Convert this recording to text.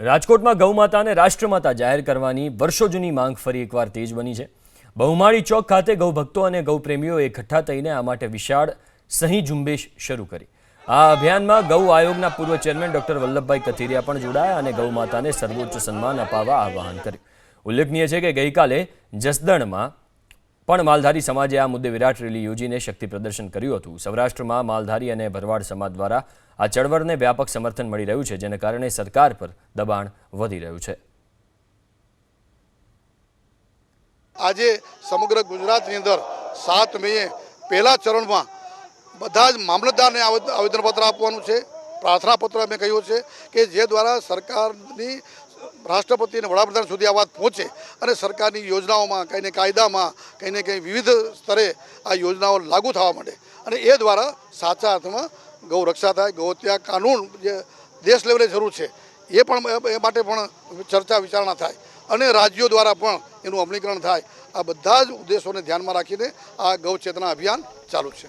રાજકોટમાં ગૌમાતાને રાષ્ટ્રમાતા જાહેર કરવાની વર્ષો જૂની માંગ ફરી એકવાર તેજ બની છે। બહુમાળી ચોક ખાતે ગૌભક્તો અને ગૌપ્રેમીઓએ એકઠા થઈને આ માટે વિશાળ સહી ઝુંબેશ શરૂ કરી। આ અભિયાનમાં ગૌ આયોગના પૂર્વ ચેરમેન ડોક્ટર વલ્લભભાઈ કથિરિયા પણ જોડાયા અને ગૌમાતાને સર્વોચ્ચ સન્માન અપાવવા આહ્વાન કર્યું। ઉલ્લેખનીય છે કે ગઈકાલે જસદણમાં પણ માલધારી સમાજે આ મુદ્દે વિરાટ રેલી યોજીને શક્તિ પ્રદર્શન કર્યું હતું। સૌરાષ્ટ્રમાં માલધારી અને ભરવાડ સમાજ દ્વારા આ ચળવળને વ્યાપક સમર્થન મળી રહ્યું છે, જેને કારણે સરકાર પર દબાણ વધી રહ્યું છે। આજે સમગ્ર ગુજરાતની અંદર 7 મેએ પહેલા ચરણમાં બધા જ મામલતદારને આવેદનપત્ર આપવાનું છે। પ્રાર્થનાપત્ર અમે કહ્યું છે કે જે દ્વારા સરકારની રાષ્ટ્રપતિ અને વડાપ્રધાન સુધી આ વાત પહોંચે અને સરકારની યોજનાઓમાં કંઈને કાયદામાં કંઈને કંઈ વિવિધ સ્તરે આ યોજનાઓ લાગુ થવા માંડે અને એ દ્વારા સાચા અર્થમાં ગૌ રક્ષા થાય। ગૌ હત્યા કાનૂન જે દેશ લેવલે જરૂર છે એ માટે પણ ચર્ચા વિચારણા થાય અને રાજ્યો દ્વારા પણ એનું અમલીકરણ થાય। આ બધા જ ઉદ્દેશોને ધ્યાનમાં રાખીને આ ગૌ ચેતના અભિયાન ચાલુ છે।